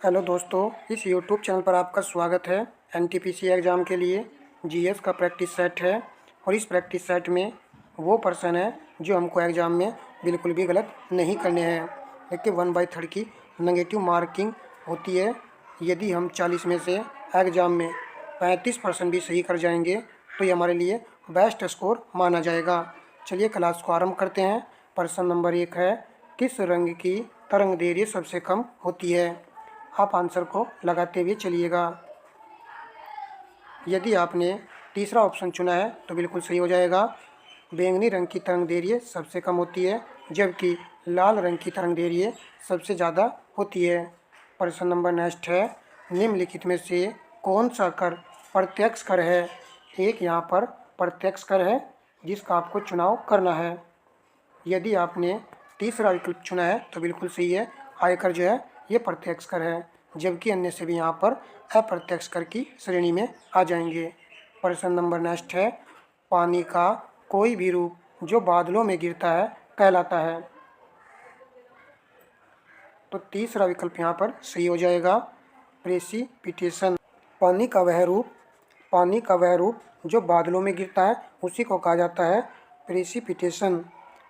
Hello दोस्तों, इस YouTube channel पर आपका स्वागत है। एनटीपीसी एग्ज़ाम के लिए जीएस का प्रैक्टिस सेट है और इस प्रैक्टिस सेट में वो प्रश्न है जो हमको एग्ज़ाम में बिल्कुल भी गलत नहीं करने हैं। देखिए 1/3 की नेगेटिव मार्किंग होती है। यदि हम 40 में से एग्ज़ाम में 35% भी सही कर जाएंगे तो ये हमारे लिए बेस्ट स्कोर माना जाएगा। चलिए क्लास को आरम्भ करते हैं। प्रश्न नंबर 1 है, किस रंग की तरंग दैर्घ्य सबसे कम होती है? आप आंसर को लगाते हुए चलिएगा। यदि आपने तीसरा ऑप्शन चुना है तो बिल्कुल सही हो जाएगा। बैंगनी रंग की तरंग दैर्घ्य सबसे कम होती है, जबकि लाल रंग की तरंग दैर्घ्य सबसे ज़्यादा होती है। प्रश्न नंबर नेक्स्ट है, निम्नलिखित में से कौन सा कर प्रत्यक्ष कर है? एक यहाँ पर प्रत्यक्ष कर है जिसका आपको चुनाव करना है। यदि आपने तीसरा विकल्प चुना है तो बिल्कुल सही है। आयकर जो है ये प्रत्यक्ष कर है, जबकि अन्य से भी यहाँ पर अप्रत्यक्ष कर की श्रेणी में आ जाएंगे। प्रश्न नंबर नेक्स्ट है, पानी का कोई भी रूप जो बादलों में गिरता है कहलाता है? तो तीसरा विकल्प यहाँ पर सही हो जाएगा, प्रेसिपिटेशन। पानी का वह रूप जो बादलों में गिरता है उसी को कहा जाता है प्रेसिपिटेशन।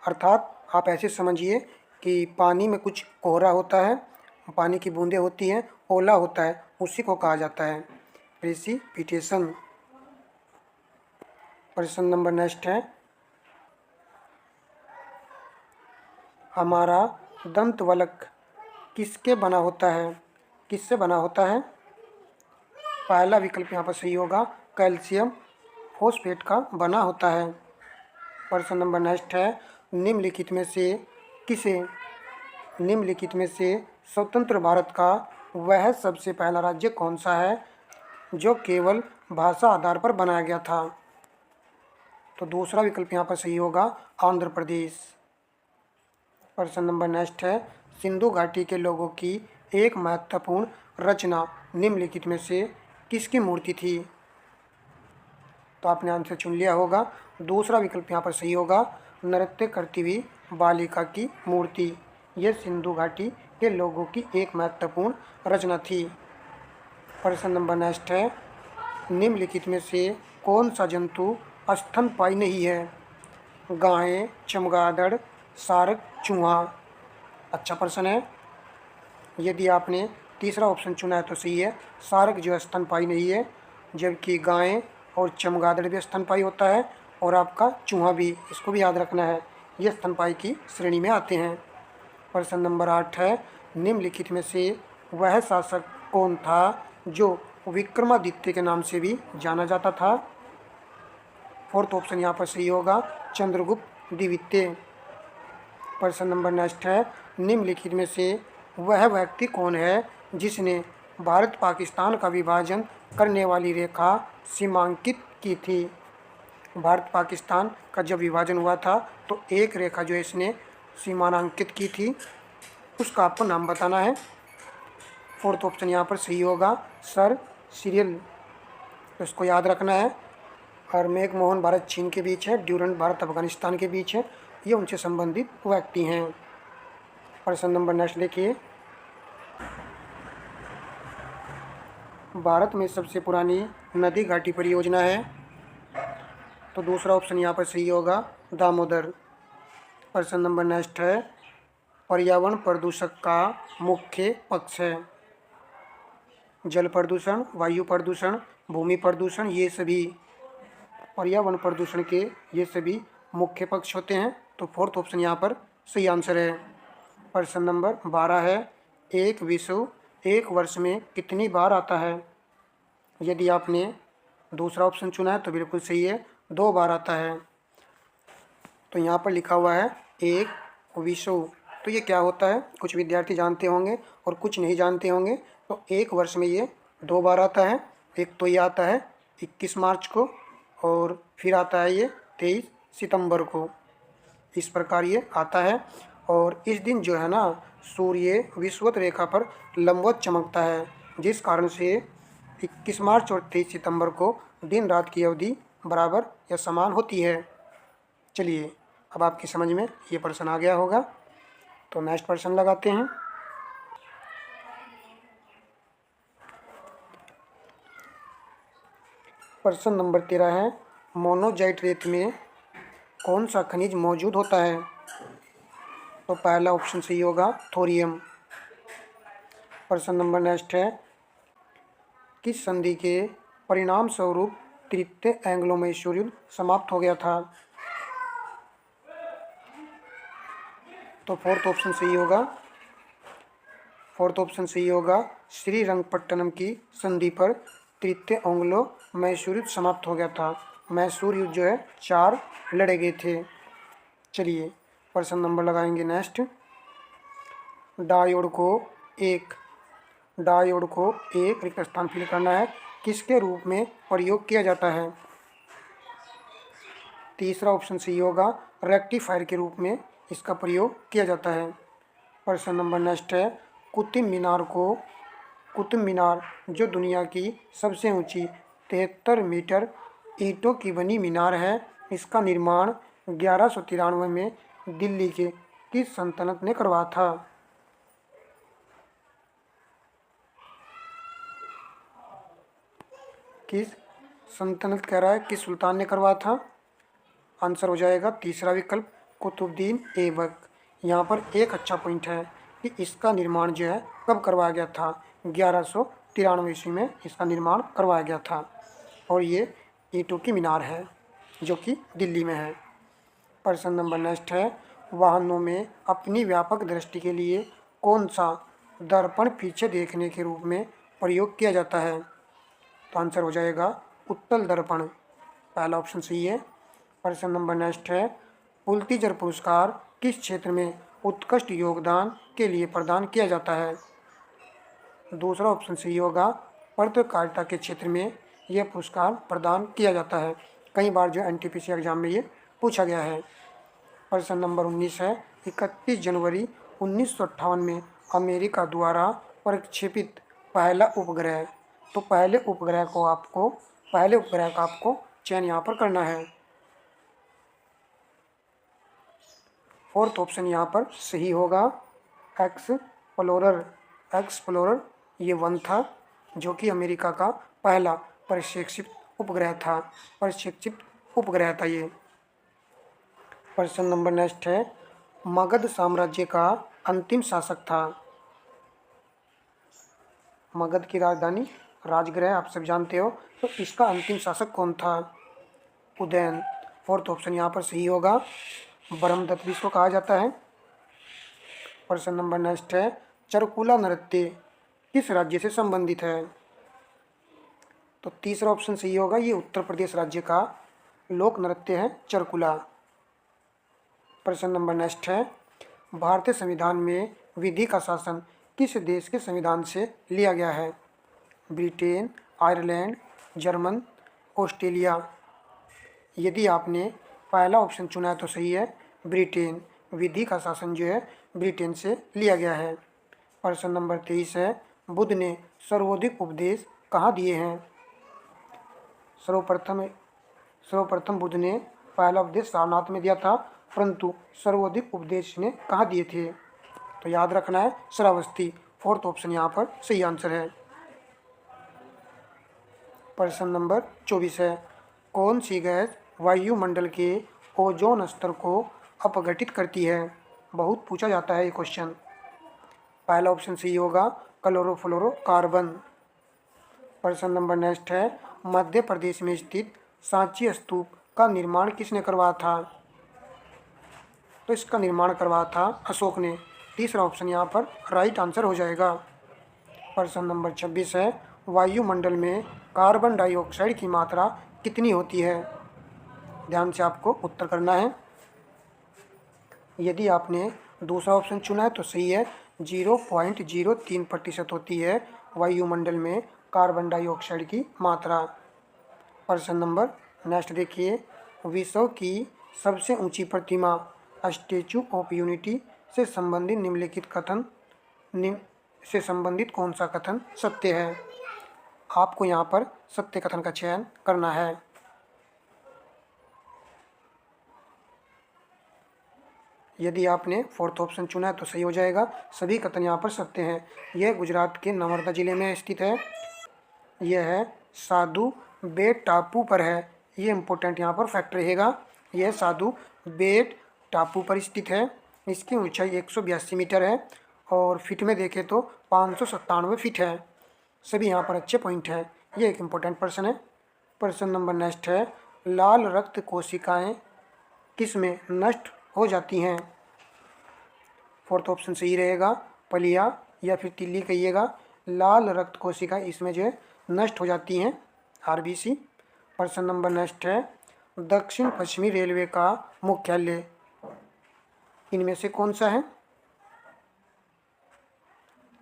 अर्थात आप ऐसे समझिए कि पानी में कुछ कोहरा होता है, पानी की बूंदें होती हैं, ओला होता है, उसी को कहा जाता है प्रेसिपिटेशन। प्रश्न नंबर नेक्स्ट है, हमारा दंतवल्क किसके बना होता है? किससे बना होता है? पहला विकल्प यहाँ पर सही होगा, कैल्शियम फॉस्फेट का बना होता है। प्रश्न नंबर नेक्स्ट है, निम्नलिखित में से स्वतंत्र भारत का वह सबसे पहला राज्य कौन सा है जो केवल भाषा आधार पर बनाया गया था? तो दूसरा विकल्प यहाँ पर सही होगा, आंध्र प्रदेश। प्रश्न नंबर नेक्स्ट है, सिंधु घाटी के लोगों की एक महत्वपूर्ण रचना निम्नलिखित में से किसकी मूर्ति थी? तो आपने आंसर चुन लिया होगा। दूसरा विकल्प यहाँ पर सही होगा, नृत्य करती हुई बालिका की मूर्ति। यह सिंधु घाटी के लोगों की एक महत्वपूर्ण रचना थी। प्रश्न नंबर नेक्स्ट है, निम्नलिखित में से कौन सा जंतु स्तनपायी नहीं है? गाय, चमगादड़, सारक, चूहा। अच्छा प्रश्न है। यदि आपने तीसरा ऑप्शन चुना है तो सही है, सारक जो स्तनपायी नहीं है, जबकि गाय और चमगादड़ भी स्तनपायी होता है और आपका चूहा भी, इसको भी याद रखना है, ये स्तनपायी की श्रेणी में आते हैं। प्रश्न नंबर 8 है, निम्नलिखित में से वह शासक कौन था जो विक्रमादित्य के नाम से भी जाना जाता था? फोर्थ ऑप्शन यहाँ पर सही होगा, चंद्रगुप्त द्वितीय। प्रश्न नंबर नेक्स्ट है, निम्नलिखित में से वह व्यक्ति कौन है जिसने भारत पाकिस्तान का विभाजन करने वाली रेखा सीमांकित की थी? भारत पाकिस्तान का जब विभाजन हुआ था तो एक रेखा जो इसने सीमांकित की थी, उसका आपको नाम बताना है। फोर्थ ऑप्शन यहाँ पर सही होगा, सर सिरिल। तो इसको याद रखना है। और मैकमोहन भारत चीन के बीच है, ड्यूरेंट भारत अफगानिस्तान के बीच है, ये उनसे संबंधित व्यक्ति हैं। प्रश्न नंबर नेक्स्ट देखिए, भारत में सबसे पुरानी नदी घाटी परियोजना है? तो दूसरा ऑप्शन यहाँ पर सही होगा, दामोदर। प्रश्न नंबर नेक्स्ट है, पर्यावरण प्रदूषक का मुख्य पक्ष है? जल प्रदूषण, वायु प्रदूषण, भूमि प्रदूषण, ये सभी पर्यावरण प्रदूषण के ये सभी मुख्य पक्ष होते हैं। तो फोर्थ ऑप्शन यहाँ पर सही आंसर है। प्रश्न नंबर 12 है, एक विषु एक वर्ष में कितनी बार आता है? यदि आपने दूसरा ऑप्शन चुना है तो बिल्कुल सही है, 2 बार आता है। तो यहाँ पर लिखा हुआ है एक विषु, तो ये क्या होता है? कुछ विद्यार्थी जानते होंगे और कुछ नहीं जानते होंगे। तो एक वर्ष में ये 2 बार आता है। एक तो ये आता है 21 मार्च को और फिर आता है ये 23 सितंबर को। इस प्रकार ये आता है और इस दिन जो है ना, सूर्य विषुवत रेखा पर लंबवत चमकता है, जिस कारण से 21 मार्च और 23 सितंबर को दिन रात की अवधि बराबर या समान होती है। चलिए, अब आपकी समझ में ये प्रश्न आ गया होगा। तो नेक्स्ट प्रश्न लगाते हैं। प्रश्न नंबर 13 है, मोनोजाइट रेत में कौन सा खनिज मौजूद होता है? तो पहला ऑप्शन सही होगा थोरियम। प्रश्न नंबर नेक्स्ट है, किस संधि के परिणाम स्वरूप तृतीय एंग्लो मैसूर युद्ध समाप्त हो गया था? तो फोर्थ ऑप्शन सही होगा श्रीरंगपट्टनम की संधि पर तृतीय एंग्लो मैसूर युद्ध समाप्त हो गया था। मैसूर युद्ध जो है 4 लड़े गए थे। चलिए प्रश्न नंबर लगाएंगे नेक्स्ट। डायोड को एक रिक्त स्थान फिल करना है, किसके रूप में प्रयोग किया जाता है? तीसरा ऑप्शन सही होगा रेक्टिफायर के रूप में इसका प्रयोग किया जाता है। प्रश्न नंबर नेक्स्ट है, कुतुब मीनार जो दुनिया की सबसे ऊंची 73 मीटर ईंटों की बनी मीनार है, इसका निर्माण 1193 में दिल्ली के किस सल्तनत ने करवाया था? किस सल्तनत कह रहा है, किस सुल्तान ने करवाया था? आंसर हो जाएगा तीसरा विकल्प कुतुबुद्दीन ऐबक। यहाँ पर एक अच्छा पॉइंट है कि इसका निर्माण जो है कब करवाया गया था? 1193 ईस्वी में इसका निर्माण करवाया गया था और ये ईंटों की मीनार है जो कि दिल्ली में है। प्रश्न नंबर नेक्स्ट है, वाहनों में अपनी व्यापक दृष्टि के लिए कौन सा दर्पण पीछे देखने के रूप में प्रयोग किया जाता है? तो आंसर हो जाएगा उत्तल दर्पण। पहला ऑप्शन सही है। प्रश्न नंबर नेक्स्ट है, पुलित्जर पुरस्कार किस क्षेत्र में उत्कृष्ट योगदान के लिए प्रदान किया जाता है? दूसरा ऑप्शन सही होगा पत्रकारिता के क्षेत्र में यह पुरस्कार प्रदान किया जाता है। कई बार जो एनटीपीसी एग्जाम में ये पूछा गया है। प्रश्न नंबर 19 है, 31 जनवरी 1958 में अमेरिका द्वारा प्रक्षेपित पहला उपग्रह। तो पहले उपग्रह का आपको चयन यहाँ पर करना है। फोर्थ ऑप्शन यहाँ पर सही होगा एक्सप्लोरर ये 1 था जो कि अमेरिका का पहला प्रक्षेपित उपग्रह था ये। प्रश्न नंबर नेक्स्ट है, मगध साम्राज्य का अंतिम शासक था। मगध की राजधानी राजगृह आप सब जानते हो, तो इसका अंतिम शासक कौन था? उदयन। फोर्थ ऑप्शन यहाँ पर सही होगा ब्रह्मदत्त भी इसको कहा जाता है। प्रश्न नंबर नेक्स्ट है, चरकुला नृत्य किस राज्य से संबंधित है? तो तीसरा ऑप्शन सही होगा, ये उत्तर प्रदेश राज्य का लोक नृत्य है चरकुला। प्रश्न नंबर नेक्स्ट है, भारतीय संविधान में विधि का शासन किस देश के संविधान से लिया गया है? Britain, Ireland, German, Australia. यदि आपने पहला ऑप्शन चुना है तो सही है, ब्रिटेन। विधि का शासन जो है ब्रिटेन से लिया गया है। प्रश्न नंबर 23 है, बुद्ध ने सर्वाधिक उपदेश कहाँ दिए हैं? सर्वप्रथम बुद्ध ने पहला उपदेश सारनाथ में दिया था, परंतु सर्वाधिक उपदेश ने कहाँ दिए थे? तो याद रखना है श्रावस्ती। फोर्थ ऑप्शन यहाँ पर सही आंसर है। प्रश्न नंबर 24 है, कौन सी गैस वायुमंडल के ओजोन स्तर को अपघटित करती है? बहुत पूछा जाता है ये क्वेश्चन। पहला ऑप्शन सही होगा क्लोरोफ्लोरोकार्बन। प्रश्न नंबर नेक्स्ट है, मध्य प्रदेश में स्थित सांची स्तूप का निर्माण किसने करवाया था? तो इसका निर्माण करवाया था अशोक ने। तीसरा ऑप्शन यहाँ पर राइट आंसर हो जाएगा। प्रश्न नंबर 26 है, वायुमंडल में कार्बन डाइऑक्साइड की मात्रा कितनी होती है? ध्यान से आपको उत्तर करना है। यदि आपने दूसरा ऑप्शन चुना है तो सही है, 0.03% होती है वायुमंडल में कार्बन डाइऑक्साइड की मात्रा। प्रश्न नंबर नेक्स्ट देखिए, विश्व की सबसे ऊंची प्रतिमा स्टैचू ऑफ यूनिटी से संबंधित कौन सा कथन सत्य है? आपको यहाँ पर सत्य कथन का चयन करना है। यदि आपने फोर्थ ऑप्शन चुना है तो सही हो जाएगा, सभी कथन यहाँ पर सत्य हैं। यह गुजरात के नर्मदा जिले में स्थित है। यह है साधु बेट टापू पर है, ये इम्पोर्टेंट यहाँ पर फैक्ट रहेगा। यह साधु बेट टापू पर स्थित है। इसकी ऊंचाई 182 मीटर है और फिट में देखें तो 597 फीट है। सभी यहाँ पर अच्छे पॉइंट हैं। ये एक इम्पोर्टेंट प्रश्न है। प्रश्न नंबर नेक्स्ट है, लाल रक्त कोशिकाएं किस में नष्ट हो जाती हैं? फोर्थ ऑप्शन सही रहेगा, पलिया या फिर तिल्ली कहिएगा। लाल रक्त कोशिकाएं इसमें जो है नष्ट हो जाती हैं, आरबीसी। प्रश्न नंबर नेक्स्ट है, दक्षिण पश्चिमी रेलवे का मुख्यालय इनमें से कौन सा है?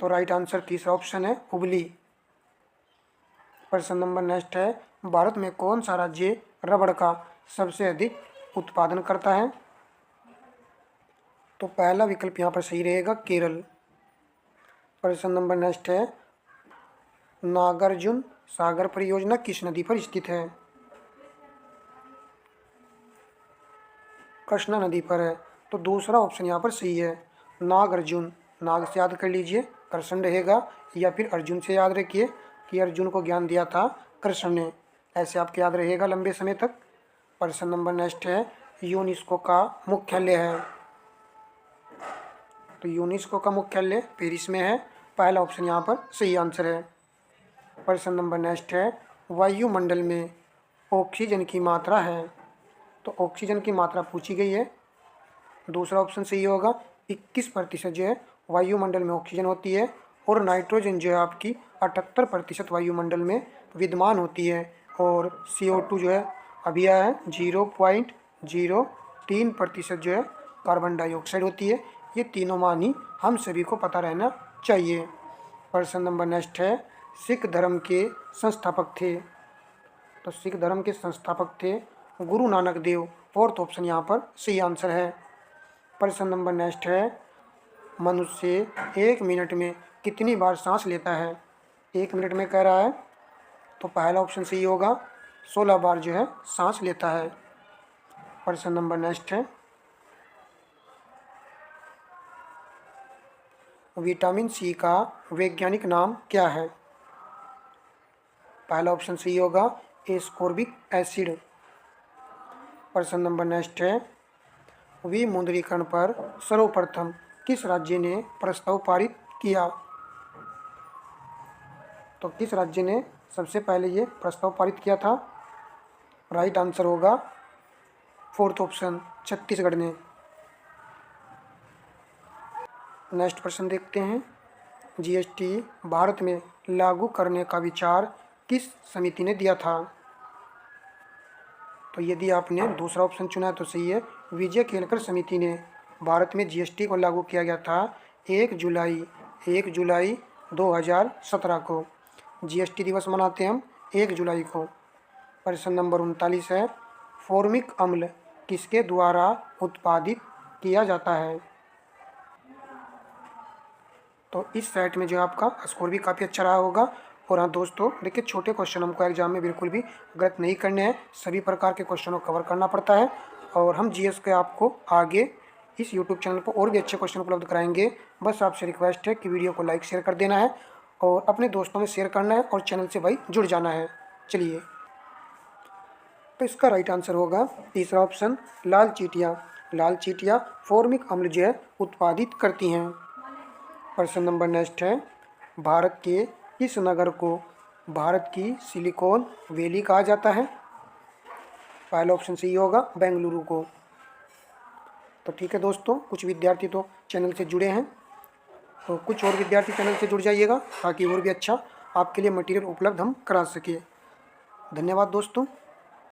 तो राइट आंसर तीसरा ऑप्शन है, हुबली। प्रश्न नंबर नेक्स्ट है, भारत में कौन सा राज्य रबड़ का सबसे अधिक उत्पादन करता है? तो पहला विकल्प यहाँ पर सही रहेगा, केरल। प्रश्न नंबर नेक्स्ट है, नागार्जुन सागर परियोजना किस नदी पर स्थित है? कृष्णा नदी पर है। तो दूसरा ऑप्शन यहाँ पर सही है, नागार्जुन। नाग से याद कर लीजिए, कृष्ण रहेगा, या फिर अर्जुन से याद रखिए कि अर्जुन को ज्ञान दिया था कृष्ण ने, ऐसे आपको याद रहेगा लंबे समय तक। प्रश्न नंबर नेक्स्ट है, यूनेस्को का मुख्यालय है। तो यूनेस्को का मुख्यालय पेरिस में है। पहला ऑप्शन यहाँ पर सही आंसर है। प्रश्न नंबर नेक्स्ट है, वायुमंडल में ऑक्सीजन की मात्रा है। तो ऑक्सीजन की मात्रा पूछी गई है, दूसरा ऑप्शन सही होगा। 21% जो है वायुमंडल में ऑक्सीजन होती है और नाइट्रोजन जो है आपकी 78% वायुमंडल में विद्यमान होती है। और CO2 जो है अभी आया है 0.03% जो है कार्बन डाइऑक्साइड होती है। ये तीनों मान ही हम सभी को पता रहना चाहिए। प्रश्न नंबर नेक्स्ट है, सिख धर्म के संस्थापक थे। तो सिख धर्म के संस्थापक थे गुरु नानक देव। फोर्थ ऑप्शन यहाँ पर सही आंसर है। प्रश्न नंबर नेक्स्ट है, मनुष्य 1 मिनट में कितनी बार सांस लेता है? 1 मिनट में कह रहा है, तो पहला ऑप्शन सही होगा, 16 बार जो है सांस लेता है। प्रश्न नंबर नेक्स्ट है, विटामिन सी का वैज्ञानिक नाम क्या है? पहला ऑप्शन सही होगा, एस्कोर्बिक एसिड। प्रश्न नंबर नेक्स्ट है, विमुद्रीकरण पर सर्वप्रथम किस राज्य ने प्रस्ताव पारित किया? तो किस राज्य ने सबसे पहले ये प्रस्ताव पारित किया था? राइट आंसर होगा फोर्थ ऑप्शन, छत्तीसगढ़ ने। नेक्स्ट प्रश्न देखते हैं, जीएसटी भारत में लागू करने का विचार किस समिति ने दिया था? तो यदि आपने दूसरा ऑप्शन चुना है तो सही है, विजय केलकर समिति ने। भारत में जीएसटी को लागू किया गया था 1 जुलाई 2017 को। जीएसटी दिवस मनाते हैं हम 1 जुलाई को। प्रश्न नंबर 39 है, फॉर्मिक अम्ल किसके द्वारा उत्पादित किया जाता है? तो इस सेट में जो आपका स्कोर भी काफ़ी अच्छा रहा होगा। और हाँ दोस्तों, देखिए छोटे क्वेश्चन हमको एग्जाम में बिल्कुल भी गलत नहीं करने हैं, सभी प्रकार के क्वेश्चनों को कवर करना पड़ता है। और हम जीएस के आपको आगे इस यूट्यूब चैनल पर और भी अच्छे क्वेश्चन उपलब्ध कराएंगे। बस आपसे रिक्वेस्ट है कि वीडियो को लाइक शेयर कर देना है और अपने दोस्तों में शेयर करना है और चैनल से भाई जुड़ जाना है। चलिए, तो इसका राइट आंसर होगा तीसरा ऑप्शन, लाल चींटियाँ। लाल चींटियाँ फॉर्मिक अम्ल जो है उत्पादित करती हैं। प्रश्न नंबर नेक्स्ट है, भारत के इस नगर को भारत की सिलिकॉन वैली कहा जाता है? पहला ऑप्शन सही होगा, बेंगलुरु को। तो ठीक है दोस्तों, कुछ विद्यार्थी तो चैनल से जुड़े हैं, तो कुछ और विद्यार्थी चैनल से जुड़ जाइएगा ताकि और भी अच्छा आपके लिए मटेरियल उपलब्ध हम करा सके। धन्यवाद दोस्तों।